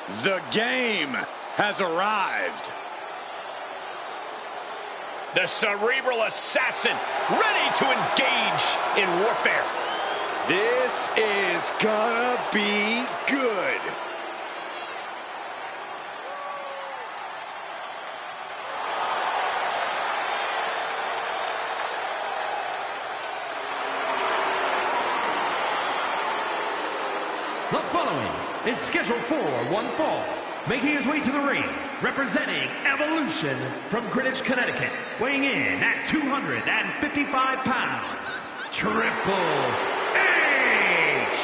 The game has arrived. The cerebral assassin, ready to engage in warfare. This is gonna be good. The following is scheduled for one fall. Making his way to the ring, representing Evolution from Greenwich, Connecticut, weighing in at 255 pounds, Triple H!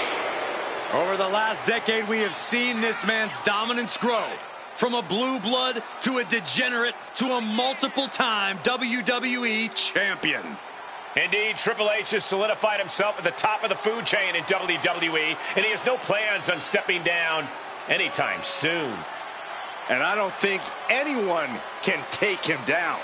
Over the last decade, we have seen this man's dominance grow. From a blue blood to a degenerate to a multiple-time WWE champion. Indeed, Triple H has solidified himself at the top of the food chain in WWE, and he has no plans on stepping down anytime soon. And I don't think anyone can take him down.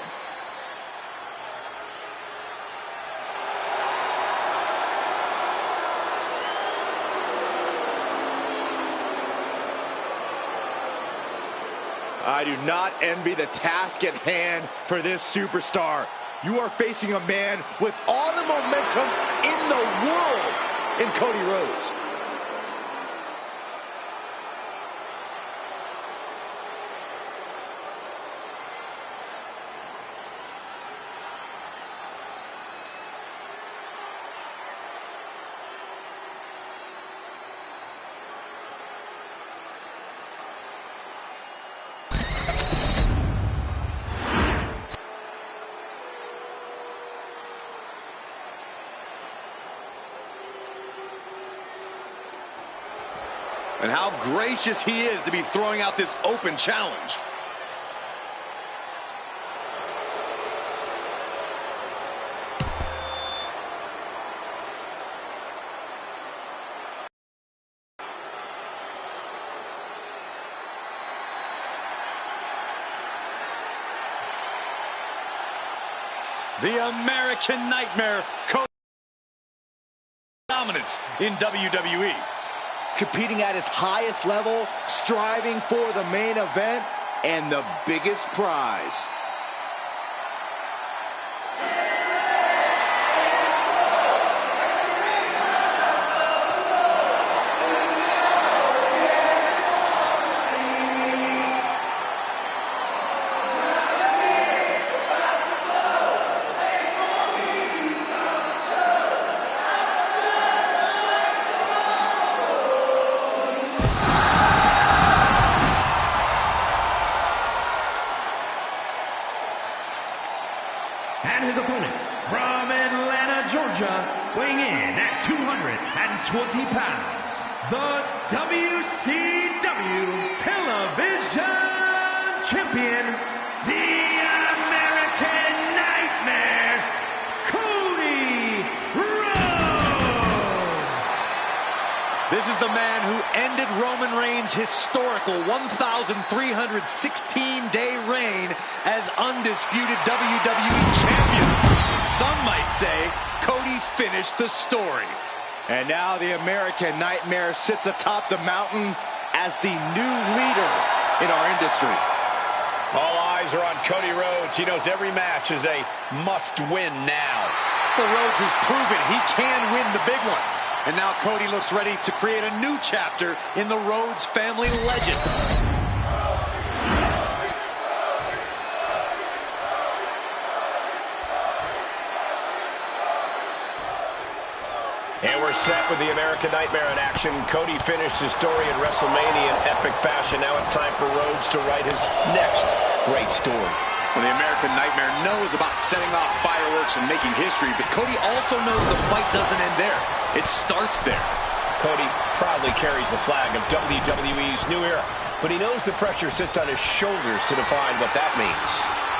I do not envy the task at hand for this superstar. You are facing a man with all the momentum in the world in Cody Rhodes. And how gracious he is to be throwing out this open challenge. The American Nightmare, Cody dominance in WWE. Competing at his highest level, striving for the main event and the biggest prize. And his opponent, from Atlanta, Georgia, weighing in at 220 pounds, the WCW Television Champion, the American Nightmare, Cody Rhodes! This is the man who ended Roman Reigns' historical 1,316-day reign as undisputed WWE champion. Some might say Cody finished the story. And now the American Nightmare sits atop the mountain as the new leader in our industry. All eyes are on Cody Rhodes. He knows every match is a must-win now. Well, Rhodes has proven he can win the big one. And now Cody looks ready to create a new chapter in the Rhodes family legend. And we're set with the American Nightmare in action. Cody finished his story in WrestleMania in epic fashion. Now it's time for Rhodes to write his next great story. Well, the American Nightmare knows about setting off fireworks and making history, but Cody also knows the fight doesn't end there. It starts there. Cody proudly carries the flag of WWE's new era, but he knows the pressure sits on his shoulders to define what that means.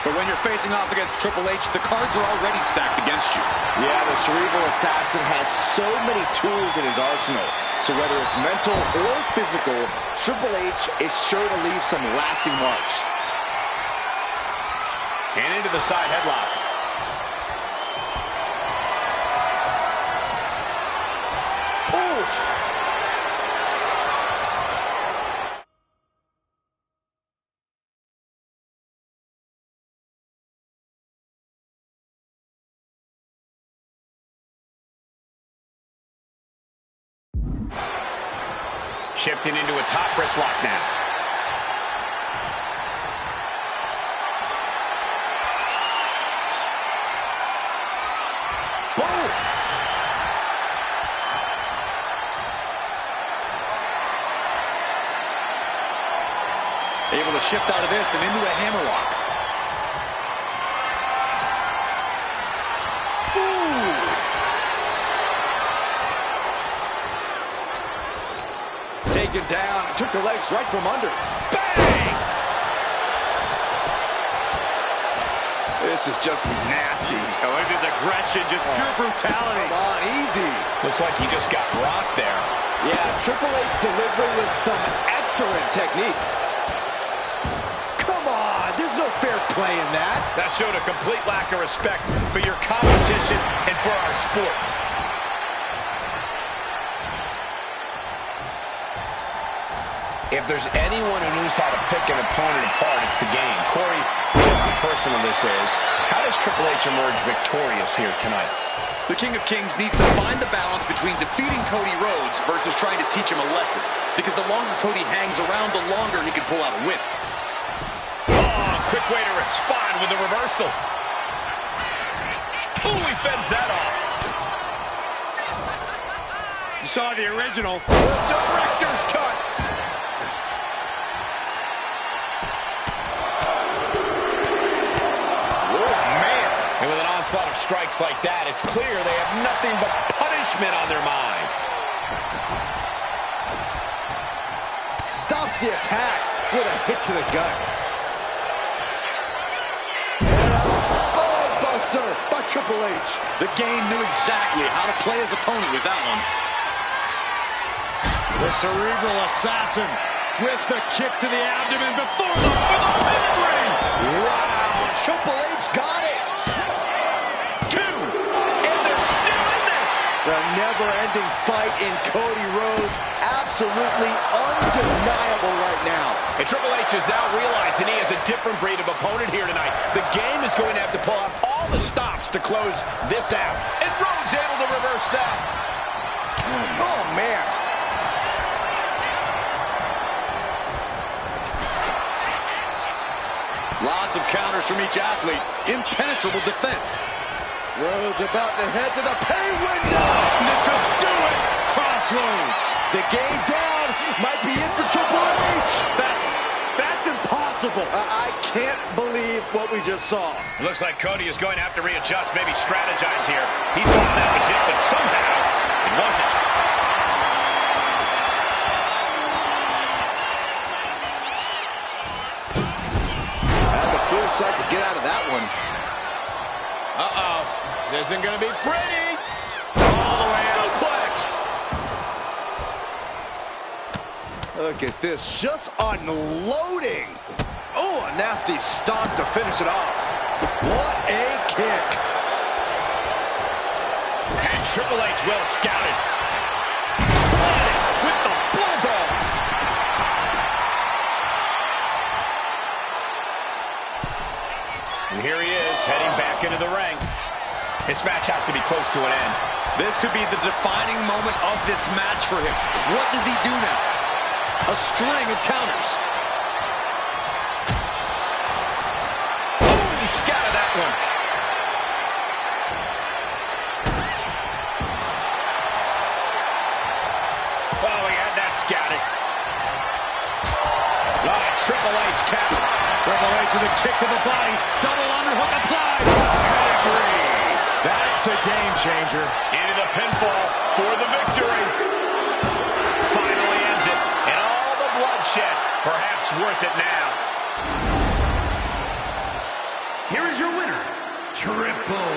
But when you're facing off against Triple H, the cards are already stacked against you. Yeah, the cerebral assassin has so many tools in his arsenal. So whether it's mental or physical, Triple H is sure to leave some lasting marks. And into the side headlock. Oof! Shifting into a top wrist lock now. Boom! Able to shift out of this and into a hammerlock. Taken down, took the legs right from under. Bang! This is just nasty. Oh, look at his aggression, just pure brutality. Come on, easy. Looks like he just got rocked there. Yeah, Triple H delivering with some excellent technique. Come on, there's no fair play in that. That showed a complete lack of respect for your competition and for our sport. If there's anyone who knows how to pick an opponent apart, it's the game. Corey, you know how personal this is. How does Triple H emerge victorious here tonight? The King of Kings needs to find the balance between defeating Cody Rhodes versus trying to teach him a lesson. Because the longer Cody hangs around, the longer he can pull out a win. Oh, quick way to respond with the reversal. Ooh, he fends that off. You saw the original. Director's cut. And with an onslaught of strikes like that, it's clear they have nothing but punishment on their mind. Stops the attack with a hit to the gut. And a spine buster by Triple H. The game knew exactly how to play his opponent with that one. The cerebral assassin with the kick to the abdomen before the ring. Wow, Triple H got it. The never-ending fight in Cody Rhodes, absolutely undeniable right now. And Triple H is now realizing he has a different breed of opponent here tonight. The game is going to have to pull out all the stops to close this out. And Rhodes able to reverse that. Oh, man. Lots of counters from each athlete. Impenetrable defense. Rhodes about to head to the pay window. This could do it. Crossroads. The game down. Might be in for Triple H. That's impossible. I can't believe what we just saw. It looks like Cody is going to have to readjust, maybe strategize here. He thought that was it, but somehow it wasn't. Had the foresight to get out of that one. Uh-oh. This isn't going to be pretty. All the way out. Suplex. Look at this, just unloading. Oh, a nasty stomp to finish it off. What a kick. And Triple H well scouted. Planted with the bulldog. And here he is, heading back into the ring. This match has to be close to an end. This could be the defining moment of this match for him. What does he do now? A string of counters. Oh, he scouted that one. Oh, he had that scouted. Triple H counter. Triple H with a kick to the body. Double underhook applied. Pedigree. That's the game changer. Into the pinfall for the victory. Finally ends it. And all the bloodshed, perhaps worth it now. Here is your winner, Triple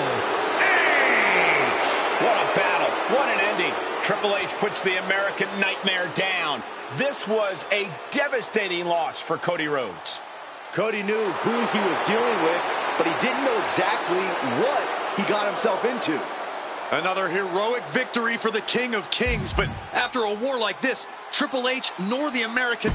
H. What a battle. What an ending. Triple H puts the American Nightmare down. This was a devastating loss for Cody Rhodes. Cody knew who he was dealing with, but he didn't know exactly what he got himself into. Another heroic victory for the King of Kings, but after a war like this, Triple H nor the American...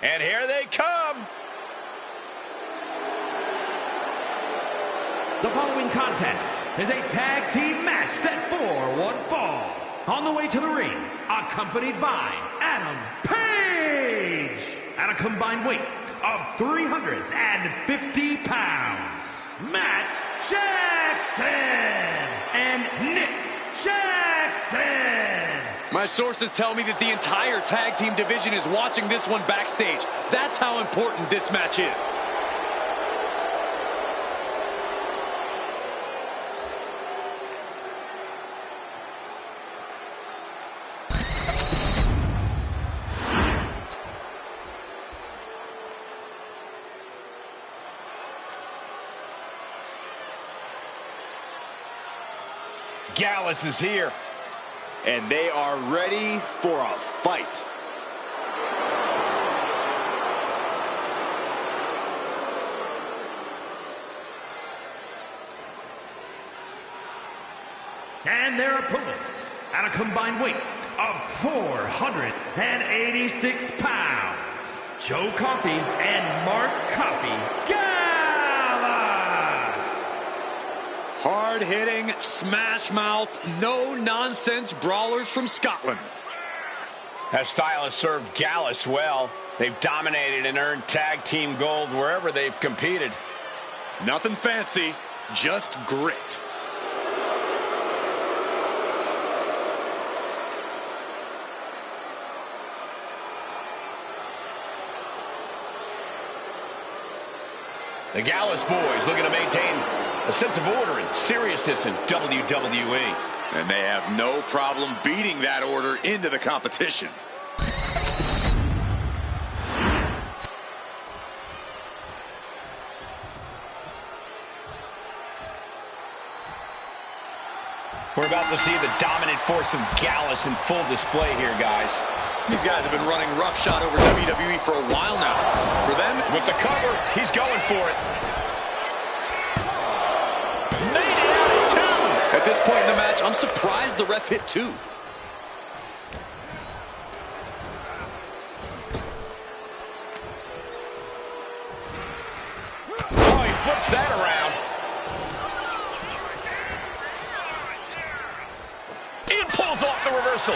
And here they come. The following contest is a tag team match set for one fall. On the way to the ring, accompanied by Adam Page at a combined weight of 350 pounds, Matt Jackson and Nick Jackson. My sources tell me that the entire tag team division is watching this one backstage. That's how important this match is. Gallus is here. And they are ready for a fight. And their opponents at a combined weight of 486 pounds, Joe Coffey and Mark Coffey Gallus. Hard-hitting, smash-mouth, no-nonsense brawlers from Scotland. That style has served Gallus well. They've dominated and earned tag team gold wherever they've competed. Nothing fancy, just grit. The Gallus boys looking to maintain a sense of order and seriousness in WWE. And they have no problem beating that order into the competition. We're about to see the dominant force of Gallus in full display here, guys. These guys have been running roughshod over WWE for a while now. For them, with the cover, he's going for it. Made it out of two. At this point in the match, I'm surprised the ref hit two. Oh, he flips that around. Ian pulls off the reversal.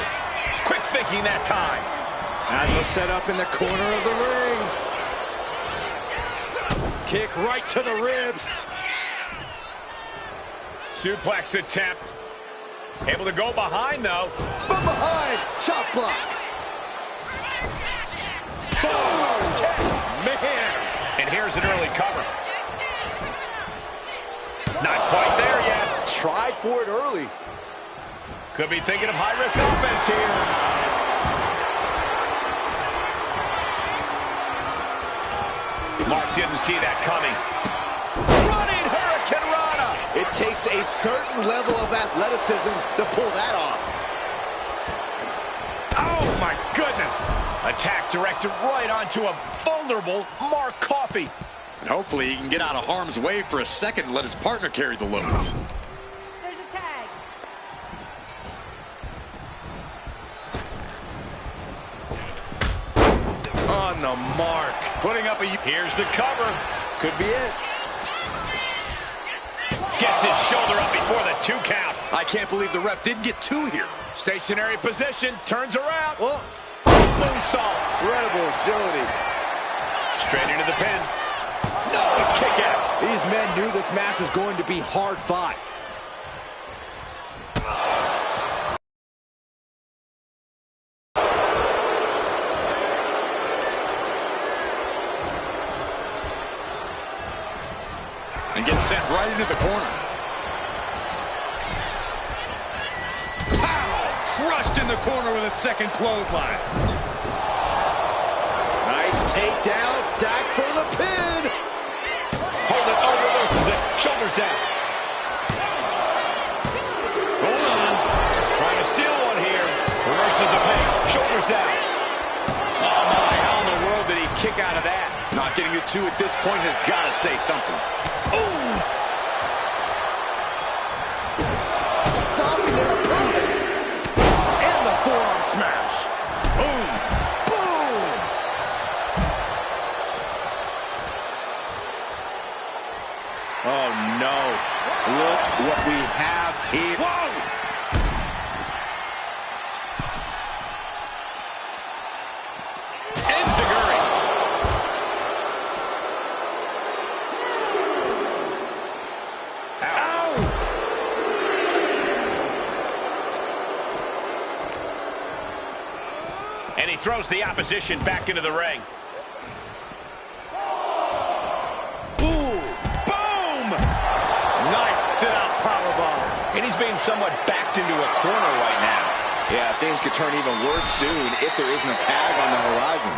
Quick thinking that time. As was set up in the corner of the ring. Kick right to the ribs. Suplex attempt. Able to go behind, though. From behind, chop block. Boom! Man! And here's an early cover. Not quite there yet. Tried for it early. Could be thinking of high-risk offense here. Mark didn't see that coming. Running Hurricane Rana. It takes a certain level of athleticism to pull that off. Oh, my goodness! Attack directed right onto a vulnerable Mark Coffey. And hopefully he can get out of harm's way for a second and let his partner carry the load. There's a tag. On the mark. Putting up a... Here's the cover. Could be it. Gets his shoulder up before the 2 count. I can't believe the ref didn't get 2 here. Stationary position. Turns around. Oh, Moonsault. incredible agility. Straight into the pin. No, kick out. These men knew this match was going to be hard fought. And gets sent right into the corner. Pow! Crushed in the corner with a second clothesline. Nice takedown, stack for the pin. Hold it. Oh, reverses it. Shoulders down. Hold on. Trying to steal one here. Reverses the pin. Shoulders down. Oh, my. How in the world did he kick out of that? Not getting a 2 at this point has got to say something. Ooh! Stopping their opponent. And the forearm smash. Boom! Boom! what we have here. Whoa! Enziguri. Ow! And he throws the opposition back into the ring. Nice sit-out powerbomb. And he's being somewhat backed into a corner right now. Yeah, things could turn even worse soon if there isn't a tag on the horizon.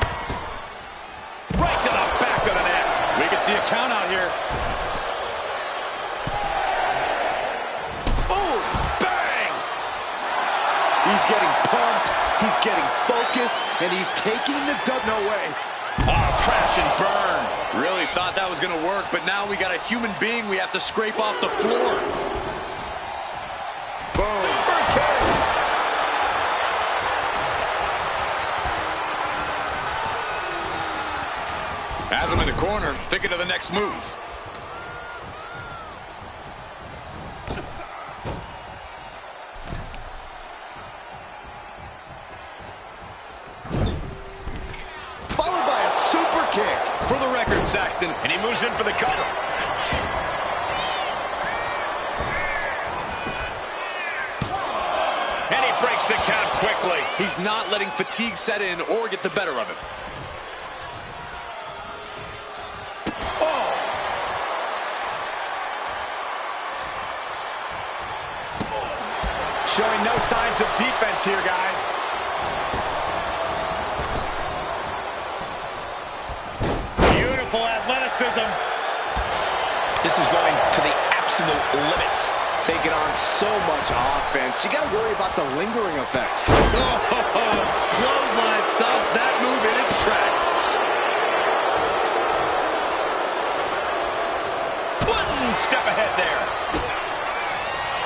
Right to the back of the neck. We could see a count out here. Oh, bang! He's getting pumped, he's getting focused, and he's taking the dub. No way. Oh, crash and burn. Really thought that was going to work, but now we got a human being we have to scrape off the floor. Boom. Super kick. Has him in the corner, thinking of the next move. Followed by a super kick. For the record, Saxton. And he moves in for the cover. And he breaks the count quickly. He's not letting fatigue set in or get the better of him. Showing no signs of defense here, guys. Beautiful athleticism. This is going to the absolute limits. Taking on so much offense. You got to worry about the lingering effects. Clothesline stops that move in its tracks. One step ahead there.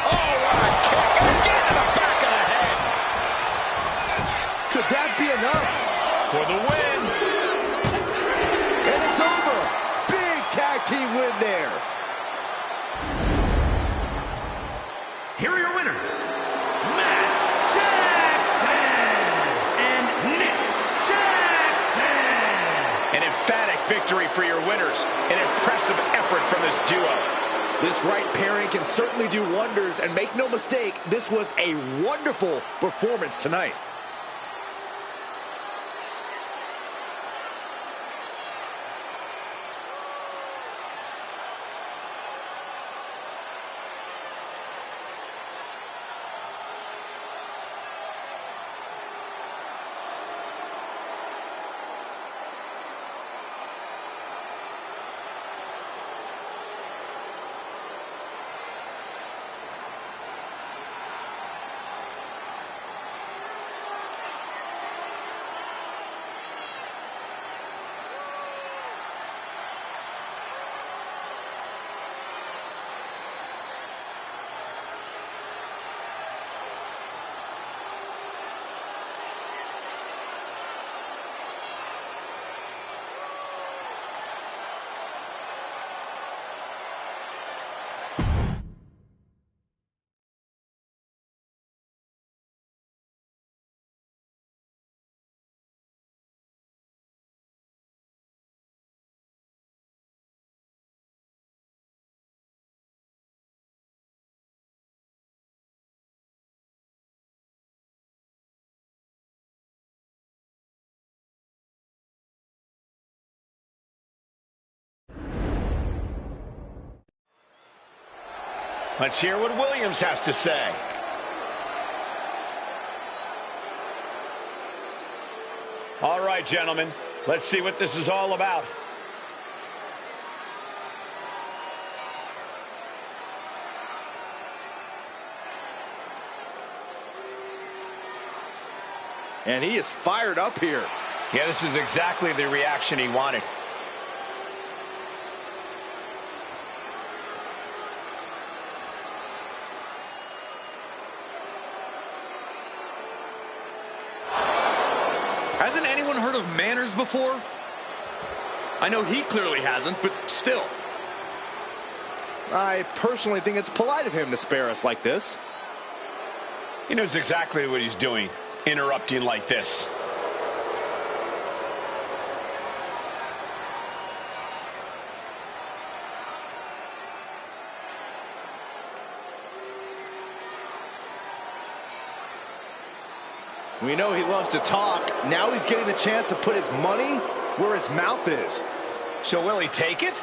Oh, what a kick. And again to the back of the head. Could that be enough? For the win. And it's over. Big tag team win there. Here are your winners, Matt Jackson and Nick Jackson. An emphatic victory for your winners. An impressive effort from this duo. This right pairing can certainly do wonders, and make no mistake, this was a wonderful performance tonight. Let's hear what Williams has to say. All right, gentlemen, let's see what this is all about. And he is fired up here. Yeah, this is exactly the reaction he wanted. Hasn't anyone heard of manners before? I know he clearly hasn't, but still. I personally think it's polite of him to spare us like this. He knows exactly what he's doing, interrupting like this. We know he loves to talk. Now he's getting the chance to put his money where his mouth is. So will he take it?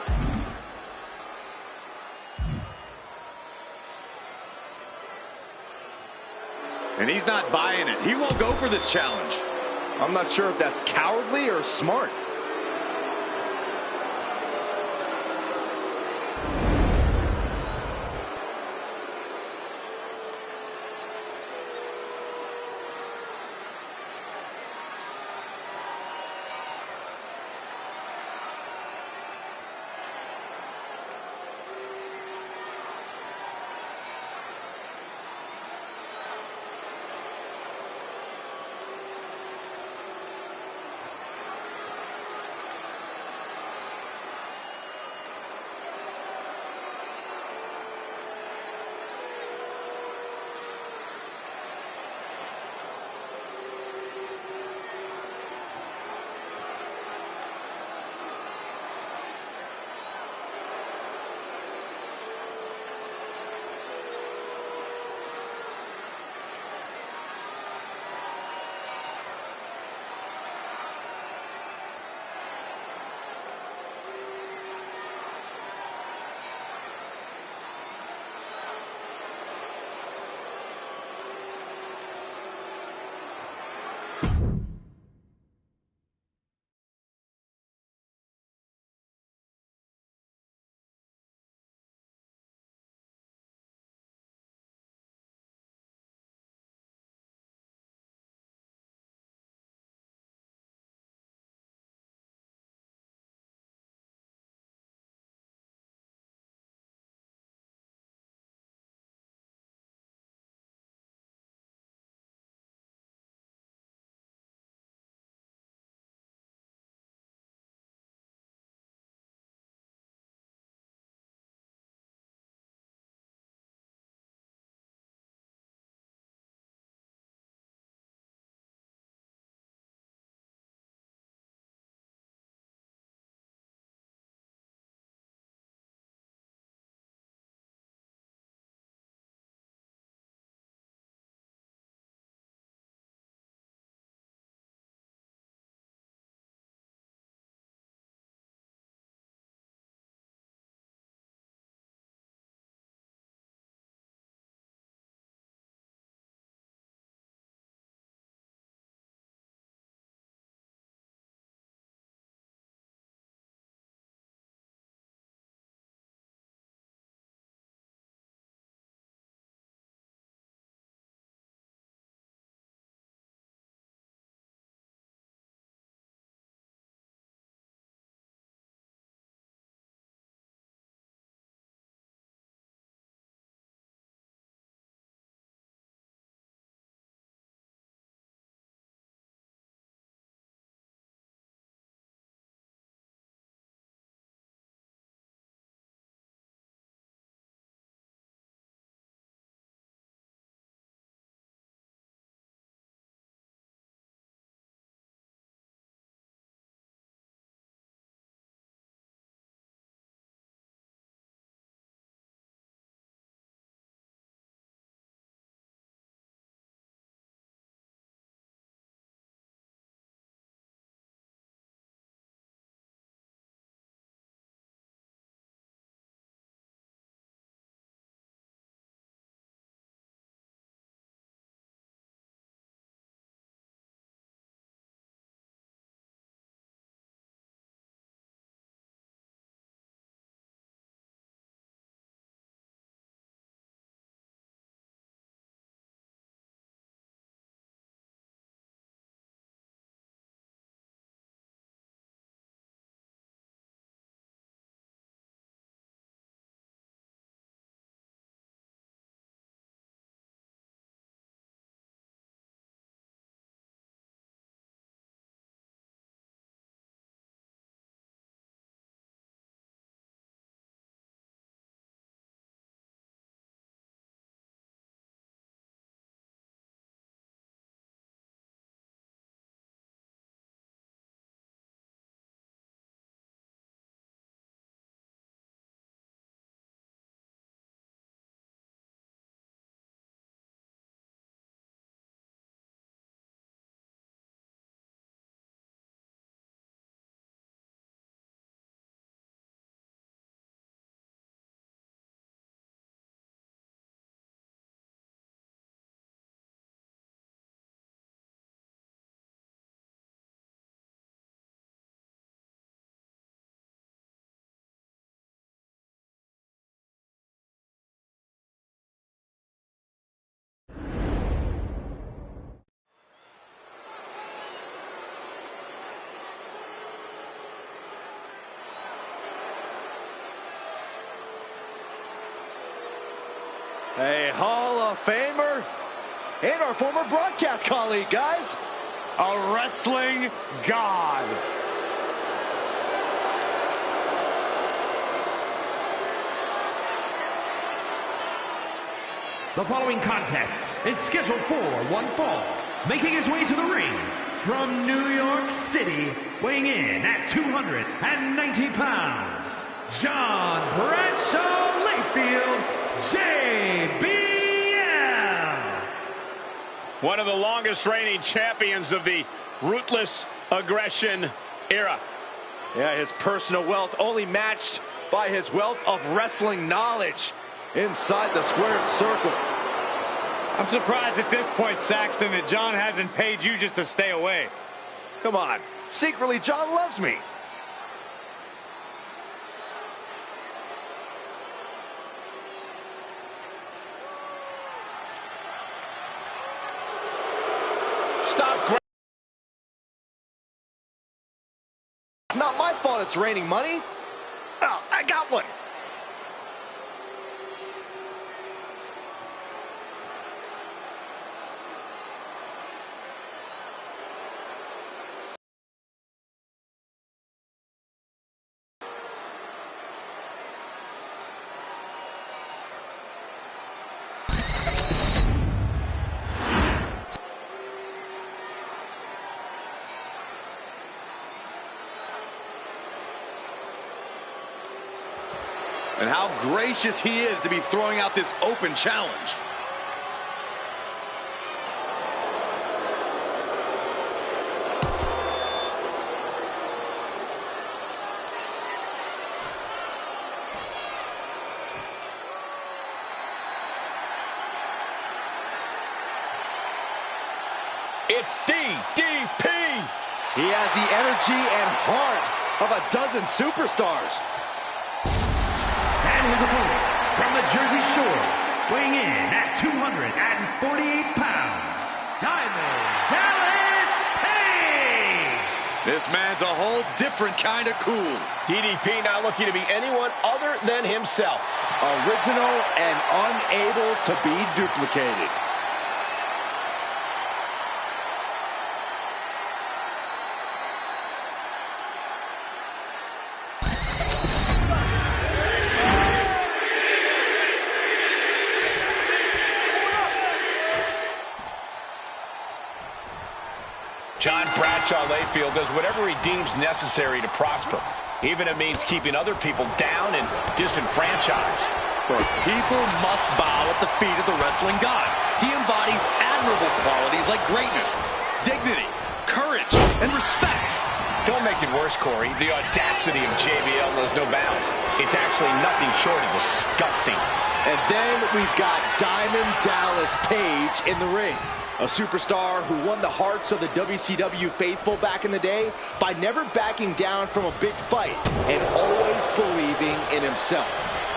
And he's not buying it. He won't go for this challenge. I'm not sure if that's cowardly or smart. A Hall of Famer and our former broadcast colleague, guys. A wrestling god. The following contest is scheduled for one fall. Making his way to the ring from New York City, weighing in at 290 pounds, John Bradshaw Layfield, JBL. One of the longest reigning champions of the ruthless aggression era. Yeah, his personal wealth only matched by his wealth of wrestling knowledge inside the squared circle. I'm surprised at this point, Saxton, that John hasn't paid you just to stay away. Come on, secretly John loves me. Stop. It's not my fault it's raining money. Oh, I got one. And how gracious he is to be throwing out this open challenge. It's DDP. He has the energy and heart of a dozen superstars. And his opponent from the Jersey Shore, weighing in at 248 pounds, Diamond Dallas Page. This man's a whole different kind of cool. DDP not looking to be anyone other than himself. Original and unable to be duplicated. John Bradshaw Layfield does whatever he deems necessary to prosper, even if it means keeping other people down and disenfranchised. But people must bow at the feet of the wrestling god. He embodies admirable qualities like greatness, dignity, courage, and respect. Don't make it worse, Corey. The audacity of JBL knows no bounds. It's actually nothing short of disgusting. And then we've got Diamond Dallas Page in the ring. A superstar who won the hearts of the WCW faithful back in the day by never backing down from a big fight and always believing in himself.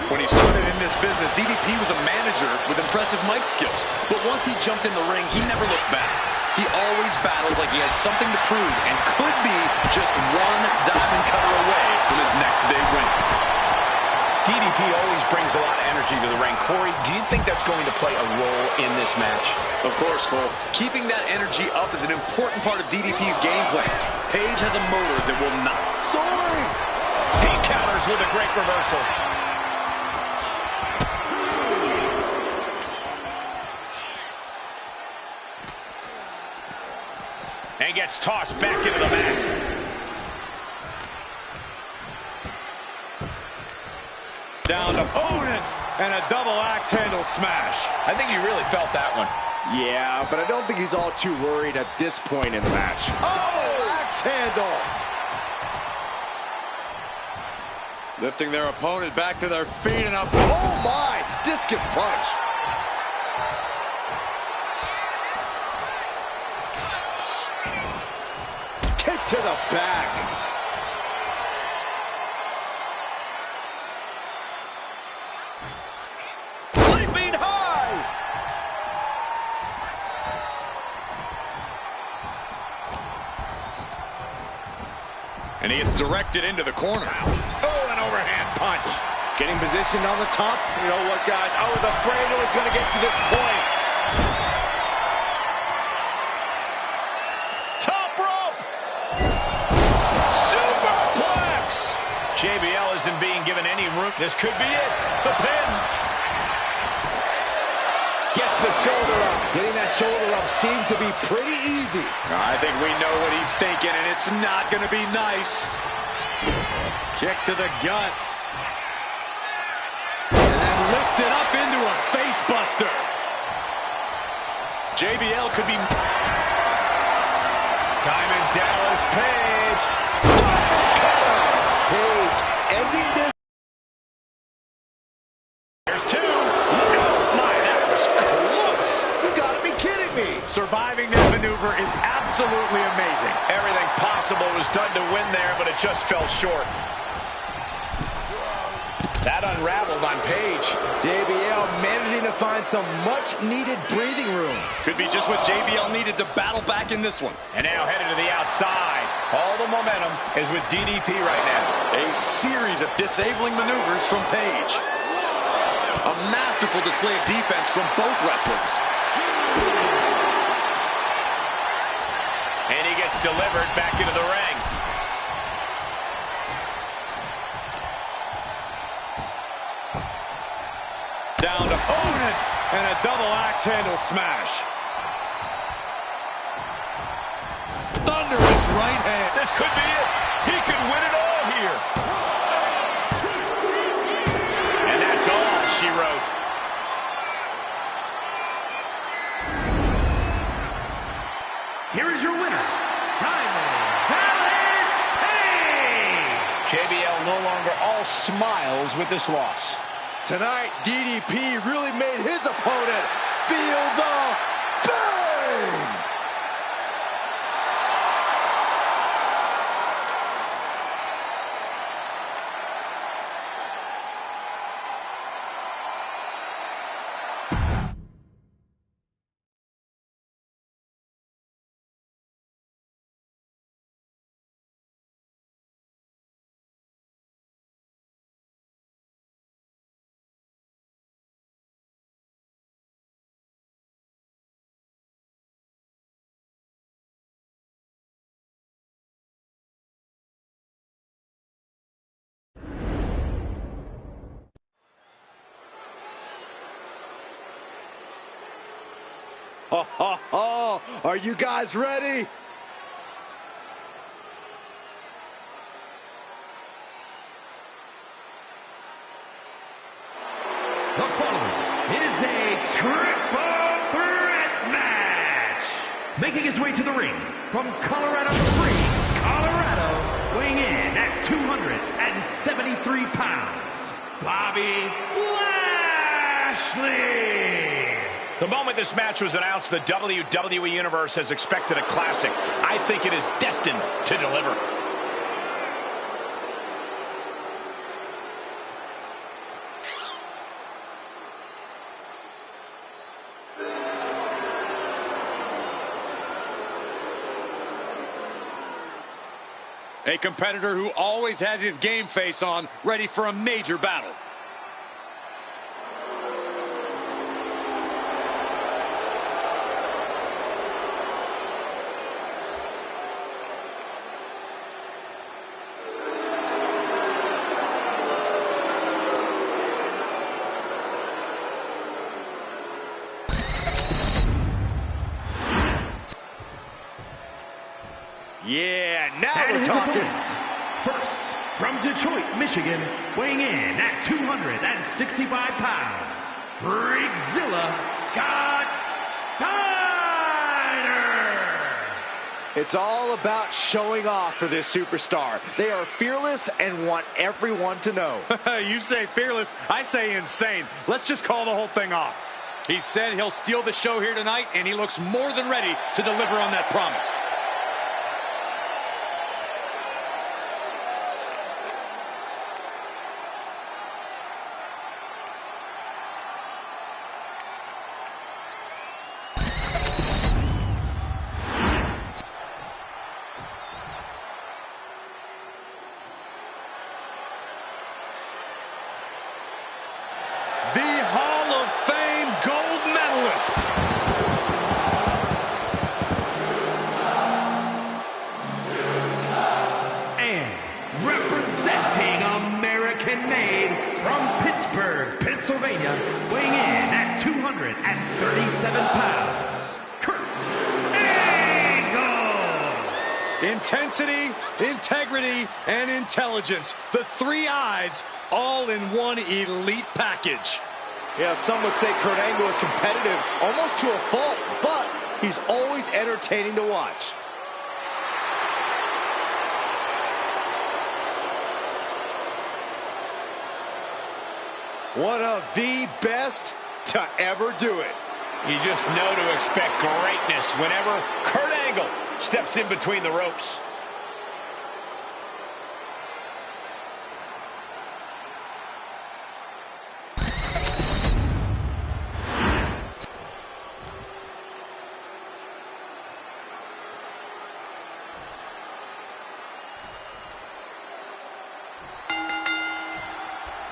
When he started in this business, DDP was a manager with impressive mic skills. But once he jumped in the ring, he never looked back. He always battles like he has something to prove and could be just one diamond cutter away from his next big win. DDP always brings a lot of energy to the ring. Corey, do you think that's going to play a role in this match? Of course, Cole. Keeping that energy up is an important part of DDP's game plan. Page has a motor that will not. Soaring! He counters with a great reversal. And gets tossed back into the mat. Down opponent and a double axe handle smash. I think he really felt that one. Yeah, but I don't think he's all too worried at this point in the match. Oh, axe handle! Lifting their opponent back to their feet and up. Oh my! Discus punch! Kick to the back. Leaping high! And he is directed into the corner. Oh, an overhand punch. Getting positioned on the top. You know what, guys? I was afraid it was going to get to this point. Top rope. Superplex. JBL isn't being given any room. This could be it. The pin. Gets the shoulder up. Getting that shoulder up seemed to be pretty easy. I think we know what he's thinking, and it's not going to be nice. Kick to the gut. And then lifted up into a face buster. JBL could be... Diamond Dallas Page. Page ending this. There's two. Oh, my, that was close. You gotta be kidding me. Surviving this maneuver is absolutely amazing. Everything possible was done to win there, but it just fell short. That unraveled on Page. JBL managing to find some much-needed breathing room. Could be just what JBL needed to battle back in this one. And now headed to the outside. All the momentum is with DDP right now. A series of disabling maneuvers from Page. A masterful display of defense from both wrestlers. And he gets delivered back into the ring. Down to own it, and a double axe handle smash. Thunderous right hand. This could be it. He could win it all here. And that's all she wrote. Here is your winner, Diamond Dallas Page. JBL no longer all smiles with this loss. Tonight, DDP really made his opponent feel the pain. Are you guys ready? The following is a triple threat match. Making his way to the ring from Colorado Springs, Colorado, weighing in at 273 pounds, Bobby Lashley. The moment this match was announced, the WWE Universe has expected a classic. I think it is destined to deliver. A competitor who always has his game face on, ready for a major battle. Yeah, now And we're his talking. opponents. First, from Detroit, Michigan, weighing in at 265 pounds, Freakzilla Scott Steiner. It's all about showing off for this superstar. They are fearless and want everyone to know. You say fearless, I say insane. Let's just call the whole thing off. He said he'll steal the show here tonight, and he looks more than ready to deliver on that promise. Intensity, integrity, and intelligence. The 3 I's, all in one elite package. Yeah, some would say Kurt Angle is competitive, almost to a fault, but he's always entertaining to watch. One of the best to ever do it. You just know to expect greatness whenever Kurt Angle steps in between the ropes.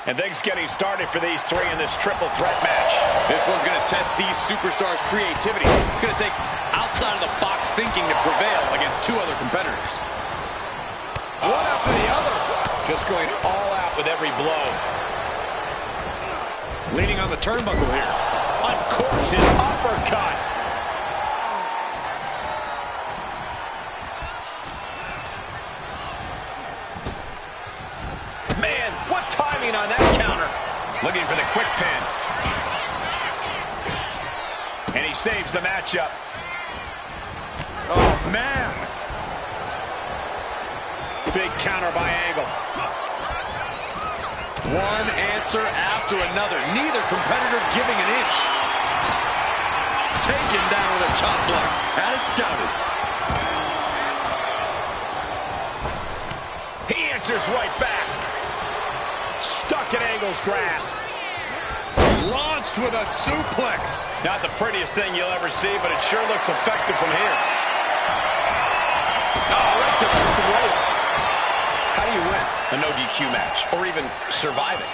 And things getting started for these three in this triple threat match. This one's going to test these superstars' creativity. It's going to take outside-of-the-box thinking to prevail against 2 other competitors. One after the other. Just going all out with every blow. Leaning on the turnbuckle here. Uncorks his uppercut. Man, what timing on that counter. Looking for the quick pin. And he saves the matchup. Oh, man. Big counter by Angle. One answer after another. Neither competitor giving an inch. Taken down with a chop block. Had it scouted. He answers right back. Stuck in Angle's grasp. Launched with a suplex. Not the prettiest thing you'll ever see, but it sure looks effective from here. Oh, right to the throat. How do you win a no DQ match, or even survive it?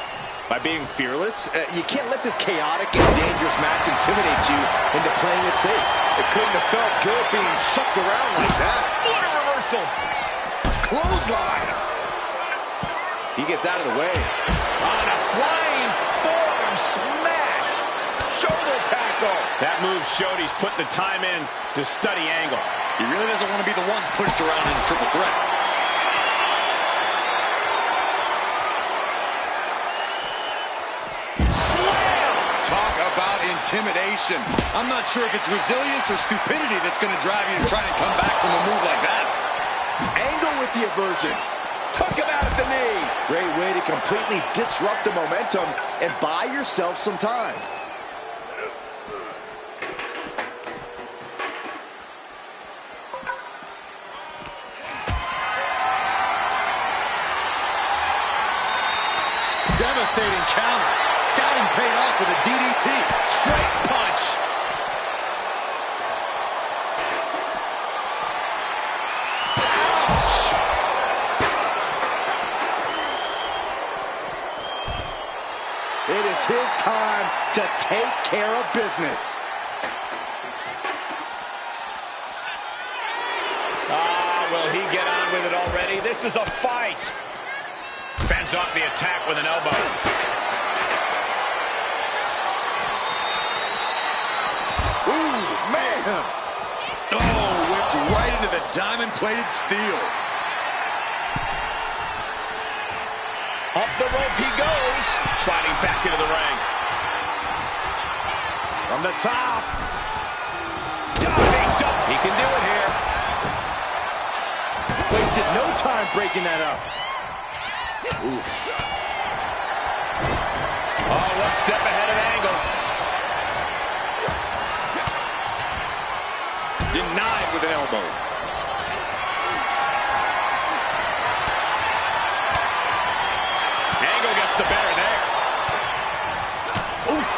By being fearless, you can't let this chaotic and dangerous match intimidate you into playing it safe. It couldn't have felt good being shucked around like that. What a reversal. Clothesline. He gets out of the way. On a flying forearm smash. Shoulder tackle. That move showed he's put the time in to study Angle. He really doesn't want to be the one pushed around in a triple threat. Slam! Talk about intimidation. I'm not sure if it's resilience or stupidity that's going to drive you to try and come back from a move like that. Angle with the aversion. Took him out at the knee. Great way to completely disrupt the momentum and buy yourself some time. Devastating counter. Scouting paid off with a DDT. Straight punch. Ouch. It is his time to take care of business. Will he get on with it already? This is a fight. Fends off the attack with an elbow. Ooh, man. Oh, whipped right into the diamond-plated steel. Up the rope he goes. Sliding back into the ring. From the top. Diving dump. He can do it here. Wasted no time breaking that up. Oof. Oh, one step ahead of Angle. Denied with an elbow. Angle gets the better there. Oof.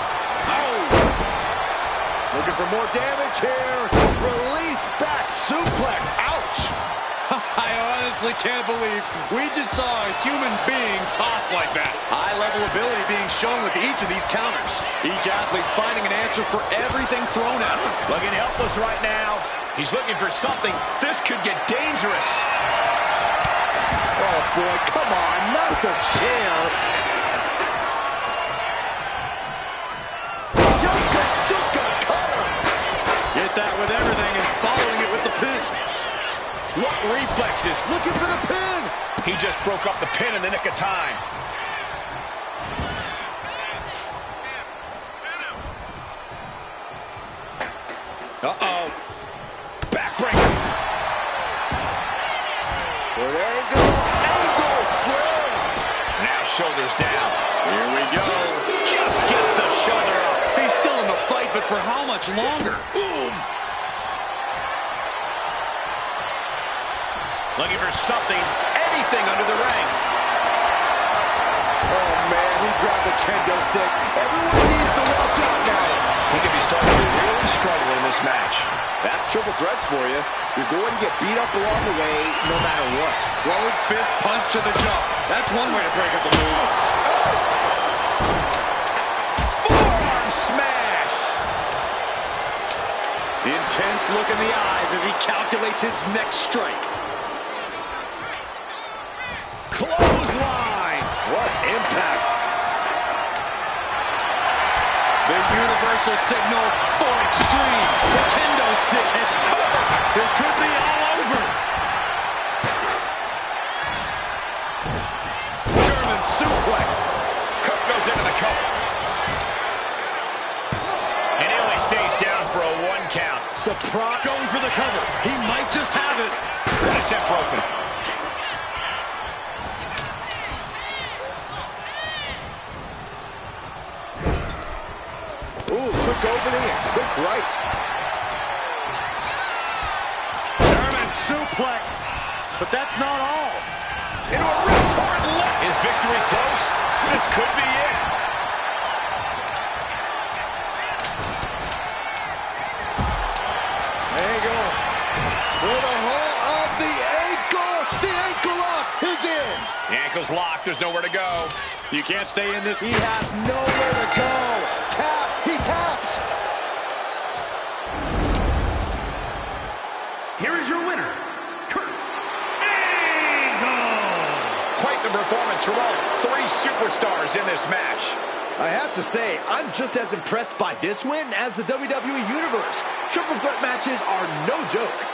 Oh. Looking for more damage here. Release back suplex. Ouch. I honestly can't believe we just saw a human being tossed like that. High-level ability being shown with each of these counters. Each athlete finding an answer for everything thrown at him. Looking helpless right now. He's looking for something. This could get dangerous. Oh, boy, come on, not the chair. Yokosuka cutter. Get that with everything and following it with the pin. What reflex faces. Looking for the pin. He just broke up the pin in the nick of time. Uh-oh. Backbreaker. Good angle. Angle slam. Now shoulders down. Here we go. Just gets the shoulder up. He's still in the fight, but for how much longer? Boom. Looking for something, anything under the ring. Oh, man, he grabbed the kendo stick. Everyone needs to watch out now. He could be starting to really struggle in this match. That's triple threats for you. You're going to get beat up along the way no matter what. Closed fist punch to the jaw. That's one way to break up the move. Forearm smash. Intense look in the eyes as he calculates his next strike. Clothesline. What impact. The universal signal for extreme. The kendo stick has covered. This could be all over. German suplex. Cook goes into the cover. And he only stays down for a 1 count. Surprise. Going for the cover. He might just have it. Step broken. Ooh, quick opening and quick right. German suplex. But that's not all. Into a ripcord left. Is victory close? This could be it. Angle. For the hold of the ankle. The ankle lock is in. The ankle's locked. There's nowhere to go. You can't stay in this. He has nowhere to go. Tap. He taps. Here is your winner, Kurt Angle. Quite the performance from all 3 superstars in this match. I have to say, I'm just as impressed by this win as the WWE Universe. Triple threat matches are no joke.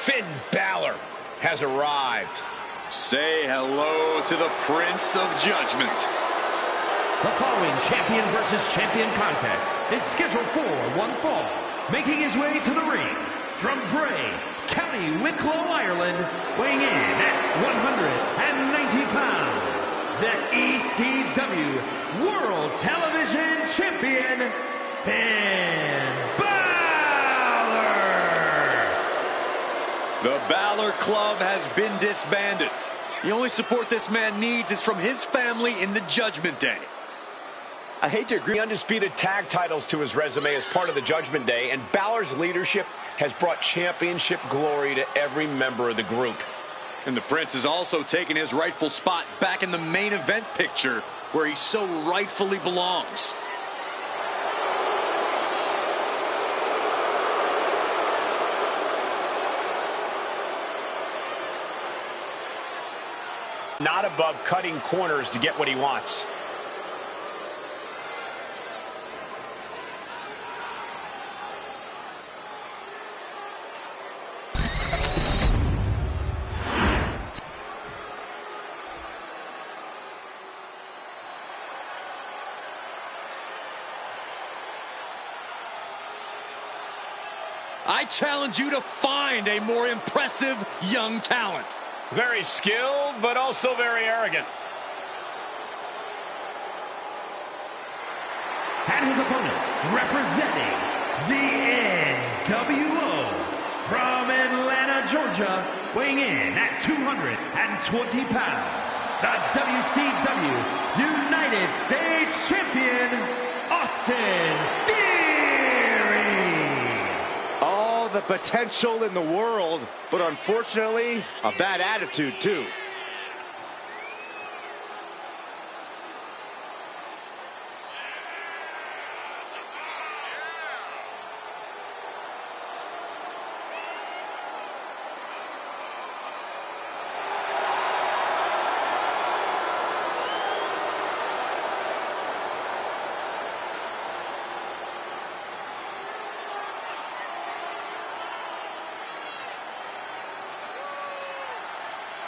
Finn Balor has arrived. Say hello to the Prince of Judgment. The following champion versus champion contest is scheduled for one fall. Making his way to the ring from Bray, County Wicklow, Ireland, weighing in at 190 pounds, the ECW World Television Champion, Finn Balor. The Balor Club has been disbanded. The only support this man needs is from his family in the Judgment Day. I hate to agree. Undisputed tag titles to his resume as part of the Judgment Day, and Balor's leadership has brought championship glory to every member of the group. And the Prince has also taken his rightful spot back in the main event picture where he so rightfully belongs. Not above cutting corners to get what he wants. I challenge you to find a more impressive young talent. Very skilled, but also very arrogant. And his opponent, representing the NWO from Atlanta, Georgia, weighing in at 220 pounds, the WCW United States Champion, Austin Theory. All the potential in the world, but unfortunately, a bad attitude too.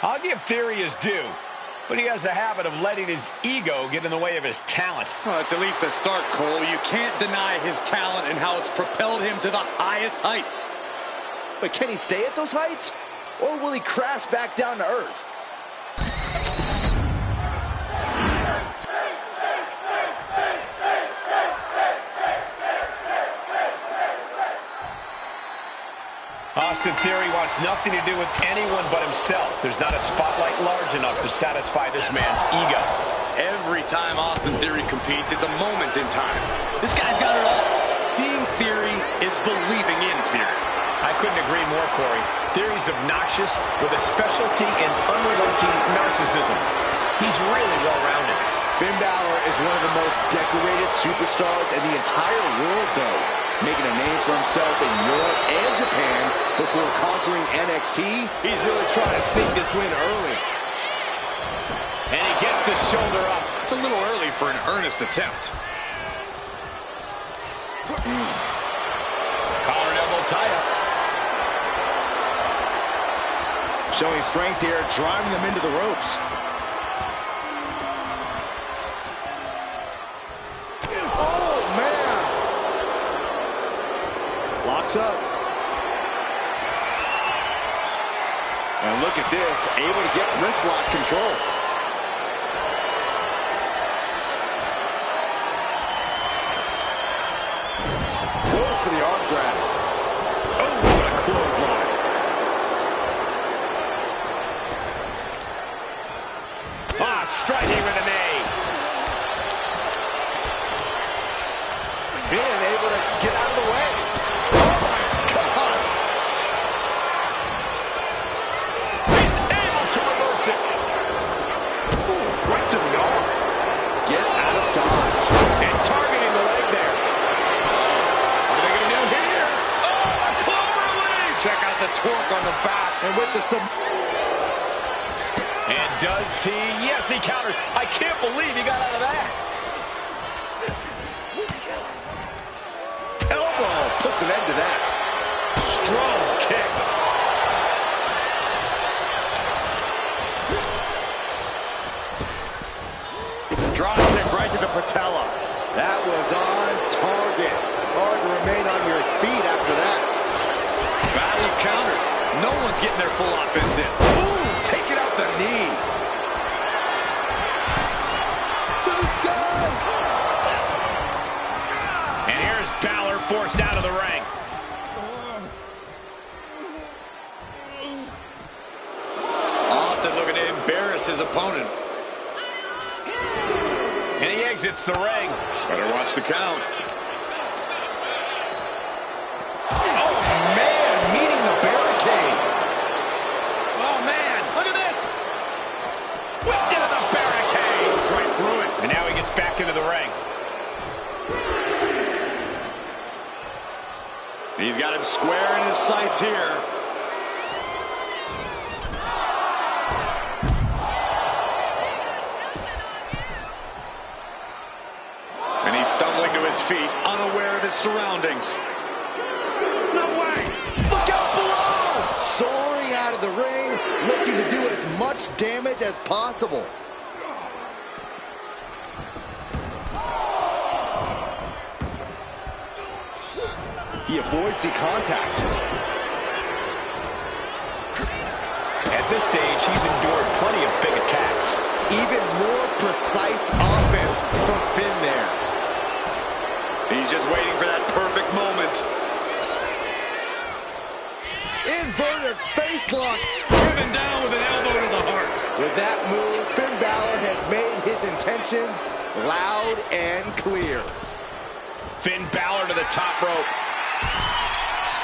I'll give Theory his due, but he has a habit of letting his ego get in the way of his talent. Well, it's at least a start, Cole. You can't deny his talent and how it's propelled him to the highest heights. But can he stay at those heights? Or will he crash back down to earth? Austin Theory wants nothing to do with anyone but himself. There's not a spotlight large enough to satisfy this man's ego. Every time Austin Theory competes, it's a moment in time. This guy's got it all. Seeing Theory is believing in Theory. I couldn't agree more, Corey. Theory's obnoxious with a specialty in unrelenting narcissism. He's really well-rounded. Finn Balor is one of the most decorated superstars in the entire world, though, making a name for himself in Europe and Japan before conquering NXT. He's really trying to sneak this win early. And he gets the shoulder up. It's a little early for an earnest attempt. Collar and elbow tie-up. Showing strength here, driving them into the ropes. Oh, man! Locks up. And look at this, able to get wrist lock control. Goes for the arm drag. Oh, what a clothesline. Striking with a knee. Finn able to get out of the way. Oh, my God. He's able to reverse it. Ooh, right to the arm. Gets out of dodge. And targeting the leg there. What are they going to do here? Oh, a clover leaf. Check out the torque on the back. And with the And does he? Yes, he counters. I can't believe he got out of that. elbow puts an end to that. Strong kick. Drops it right to the patella. That was on target. Hard to remain on your feet after that. Battle of counters. No one's getting their full offense in. Ooh, taking out the knee. To the sky. And here's Balor forced out of the ring. Austin looking to embarrass his opponent. And he exits the ring. Better watch the count. Oh, man, meeting the barricade. Oh, man, look at this. Whipped into the barricade. Goes right through it. And now he gets back into the ring. He's got him square in his sights here. And he's stumbling to his feet, unaware of his surroundings. No way. Look out below! Soaring out of the ring, looking to do as much damage as possible. He avoids the contact. At this stage, he's endured plenty of big attacks. Even more precise offense from Finn there. He's just waiting for that perfect moment. Inverted face lock. Driven down with an elbow to the heart. With that move, Finn Balor has made his intentions loud and clear. Finn Balor to the top rope.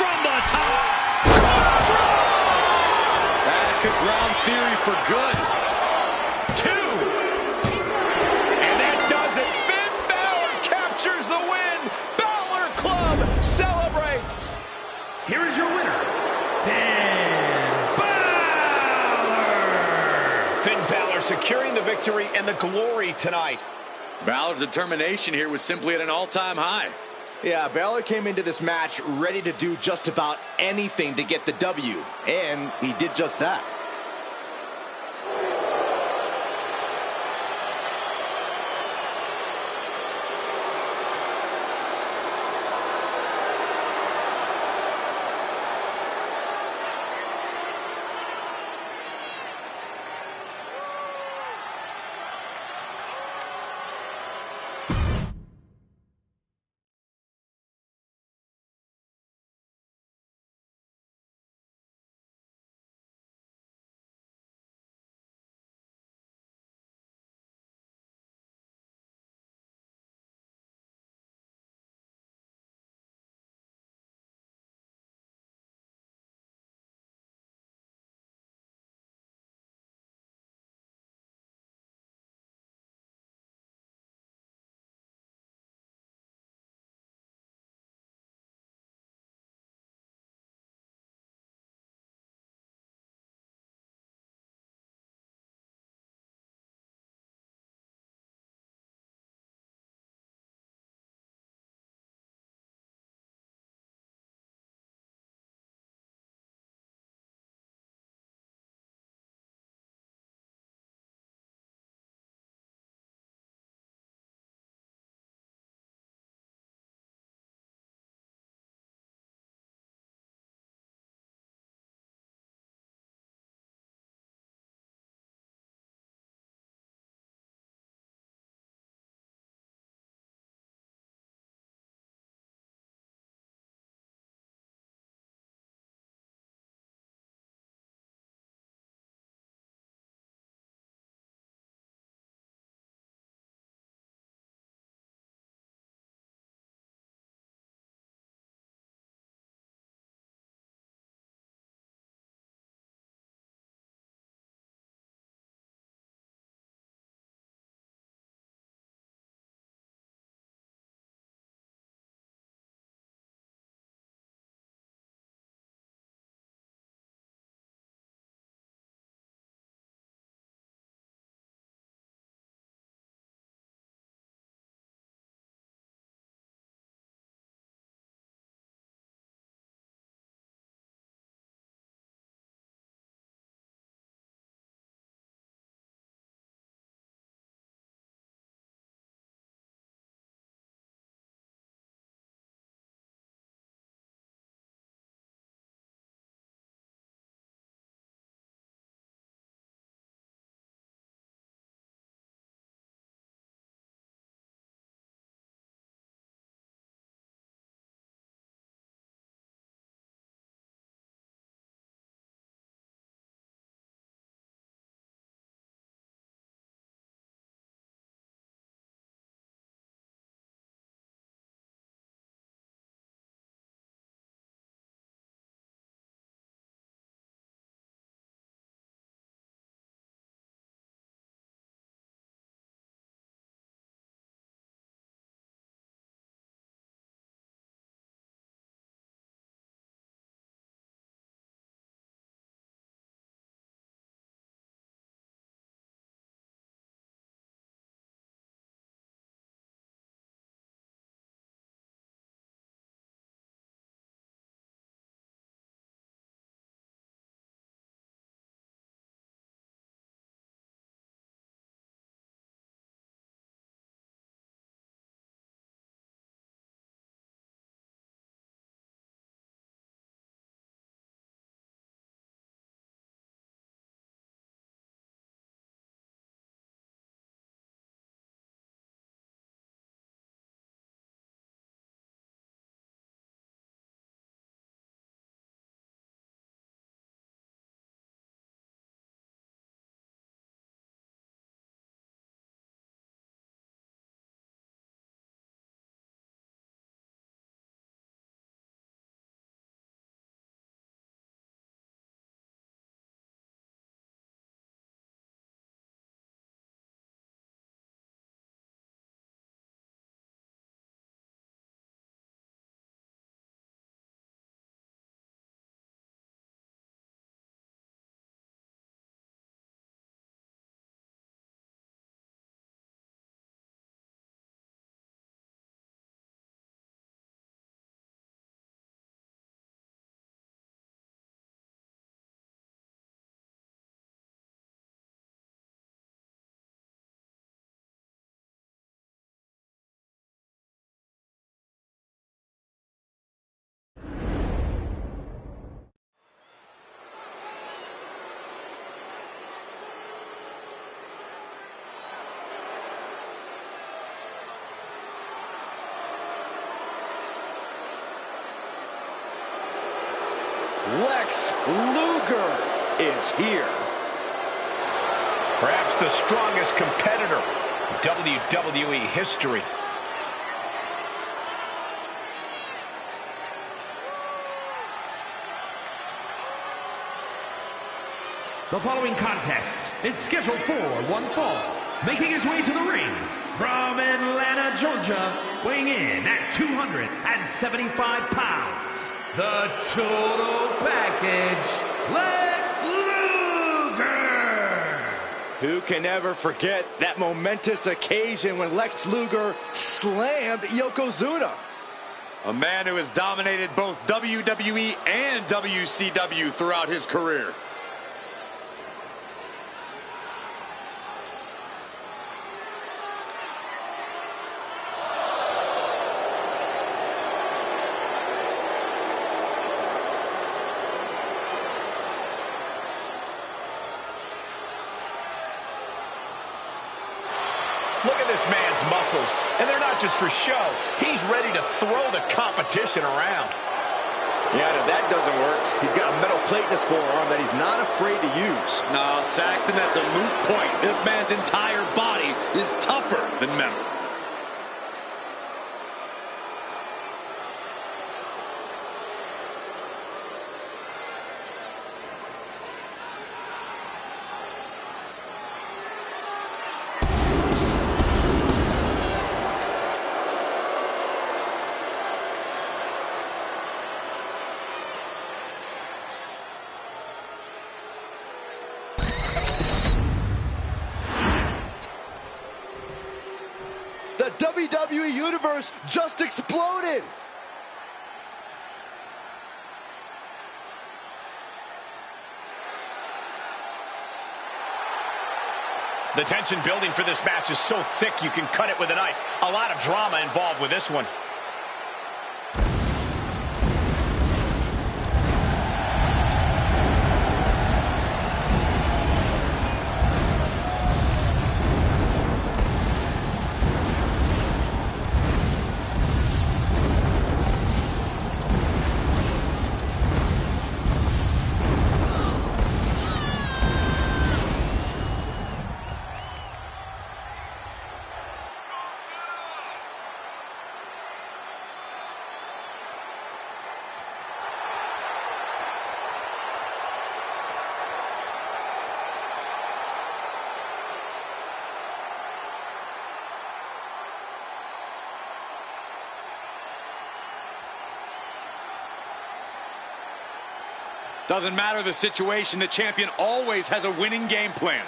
From the top. That could ground theory for good. 2. And that does it. Finn Balor captures the win. Balor Club celebrates. Here is your winner, Finn Balor! Finn Balor securing the victory and the glory tonight. Balor's determination here was simply at an all-time high. Yeah, Balor came into this match ready to do just about anything to get the W, and he did just that. Lex Luger is here. Perhaps the strongest competitor in WWE history. The following contest is scheduled for one fall. Making his way to the ring from Atlanta, Georgia, weighing in at 275 pounds, the total package, Lex Luger! Who can ever forget that momentous occasion when Lex Luger slammed Yokozuna? A man who has dominated both WWE and WCW throughout his career. Look at this man's muscles, and they're not just for show. He's ready to throw the competition around. Yeah, and if that doesn't work, he's got a metal plate in his forearm that he's not afraid to use. No, Saxton, that's a moot point. This man's entire body is tougher than metal. The WWE Universe just exploded! The tension building for this match is so thick you can cut it with a knife. A lot of drama involved with this one. Doesn't matter the situation, the champion always has a winning game plan.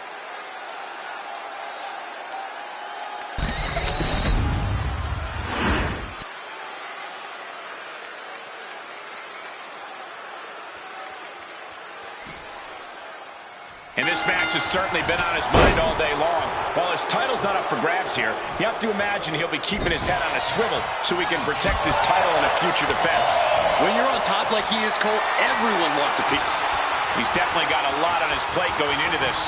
And this match has certainly been on his mind all day long. While his title's not up for grabs here, you have to imagine he'll be keeping his head on a swivel so he can protect his title in a future defense. When you're on top like he is, Cole, everyone wants a piece. He's definitely got a lot on his plate going into this.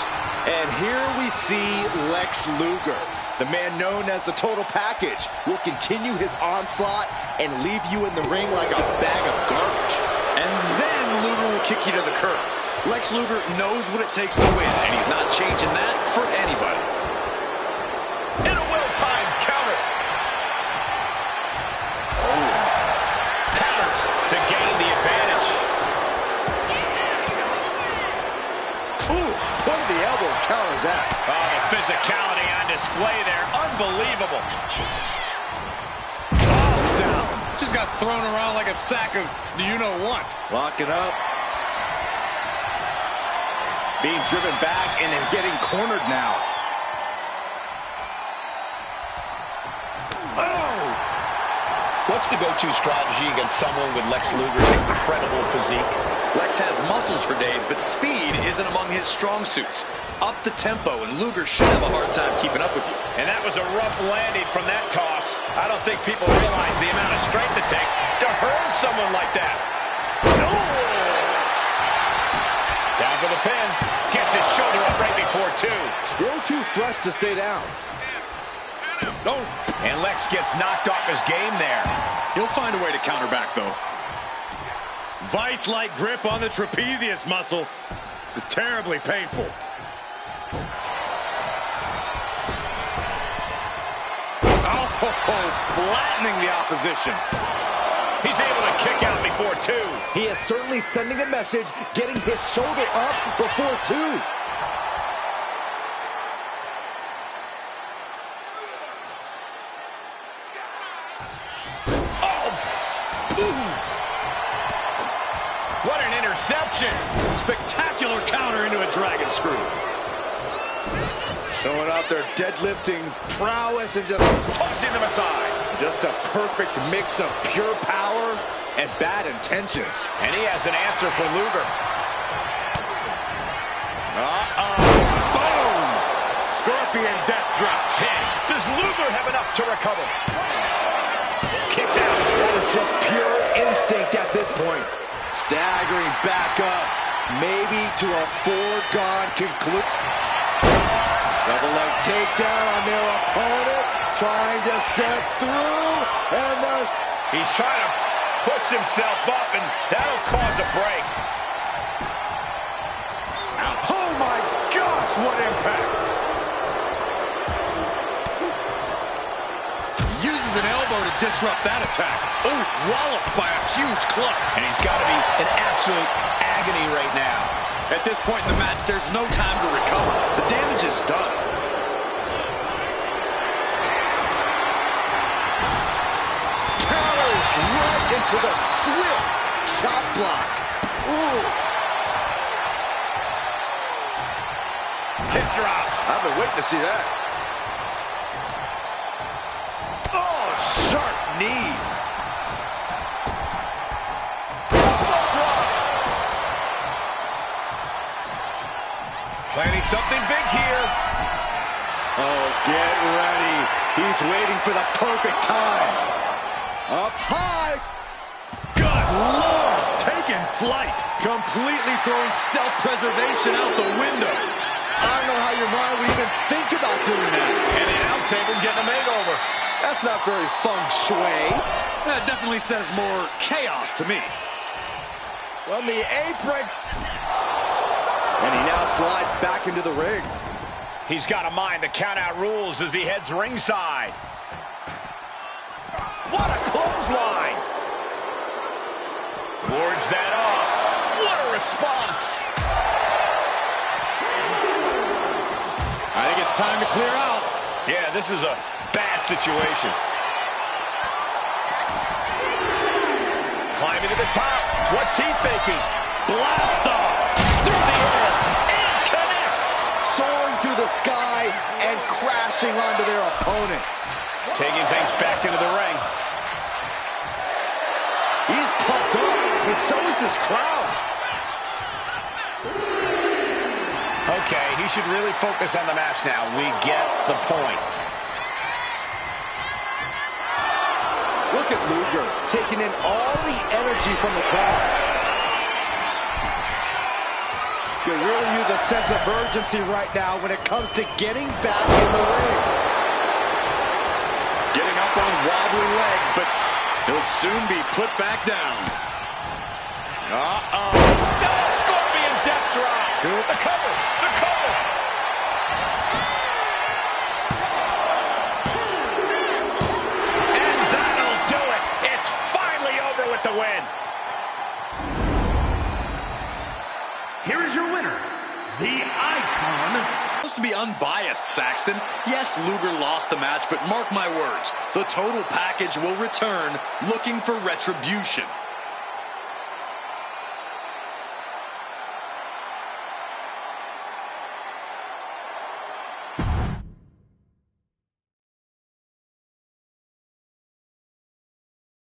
And here we see Lex Luger. The man known as the Total Package will continue his onslaught and leave you in the ring like a bag of garbage. And then Luger will kick you to the curb. Lex Luger knows what it takes to win, and he's not changing that for anybody. And a well-timed counter. Oh. Counters to gain the advantage. Ooh, point of the elbow counters that. Oh, the physicality on display there. Unbelievable. Tossed down. Just got thrown around like a sack of you-know-what. Lock it up. Being driven back and then getting cornered now. Oh! What's the go-to strategy against someone with Lex Luger's incredible physique? Lex has muscles for days, but speed isn't among his strong suits. Up the tempo, and Luger should have a hard time keeping up with you. And that was a rough landing from that toss. I don't think people realize the amount of strength it takes to hurl someone like that. No! Down for the pin. Gets his shoulder up right before two. Still too fresh to stay down. Oh. And Lex gets knocked off his game there. He'll find a way to counter back, though. Vice-like grip on the trapezius muscle. This is terribly painful. Oh, flattening the opposition. He's able to kick out before 2. He is certainly sending a message, getting his shoulder up before 2. Oh! Ooh! What an interception! Spectacular counter into a dragon screw. Showing off their deadlifting prowess and just tossing them aside. Just a perfect mix of pure power and bad intentions. And he has an answer for Luger. Boom! Scorpion death drop. Pin. Does Luger have enough to recover? Kicks out. That is just pure instinct at this point. Staggering back up, maybe to a foregone conclusion. Double leg takedown on their opponent, trying to step through, and there's... He's trying to push himself up, and that'll cause a break. Oh my gosh, what impact! Uses an elbow to disrupt that attack. Oh, walloped by a huge club. And he's got to be in absolute agony right now. At this point in the match, there's no time to recover. The damage is done. Counters right into the swift chop block. Ooh. Hip drop. I've been waiting to see that. Oh, sharp knee. Planning something big here. Oh, get ready. He's waiting for the perfect time. Up high. Good Lord, taking flight. Completely throwing self-preservation out the window. I don't know how your mind would even think about doing that. And the announce table's getting a makeover. That's not very feng shui. That definitely says more chaos to me. On the apron. And he now slides back into the ring. He's got to mind the count-out rules as he heads ringside. What a clothesline! Wards that off. What a response! I think it's time to clear out. Yeah, this is a bad situation. Climbing to the top. What's he thinking? Blast off. Through the air. It connects. Soaring through the sky and crashing onto their opponent. Taking things back into the ring. He's pumped up, and so is this crowd. Okay, he should really focus on the match now. We get the point. Look at Luger taking in all the energy from the crowd. Could really use a sense of urgency right now when it comes to getting back in the ring. Getting up on wobbly legs, but he'll soon be put back down. Uh-oh. No, Scorpion death drop. The cover. The cover. And that'll do it. It's finally over with the win. Here is your winner, the Icon. Supposed to be unbiased, Saxton. Yes, Luger lost the match, but mark my words, the total package will return looking for retribution.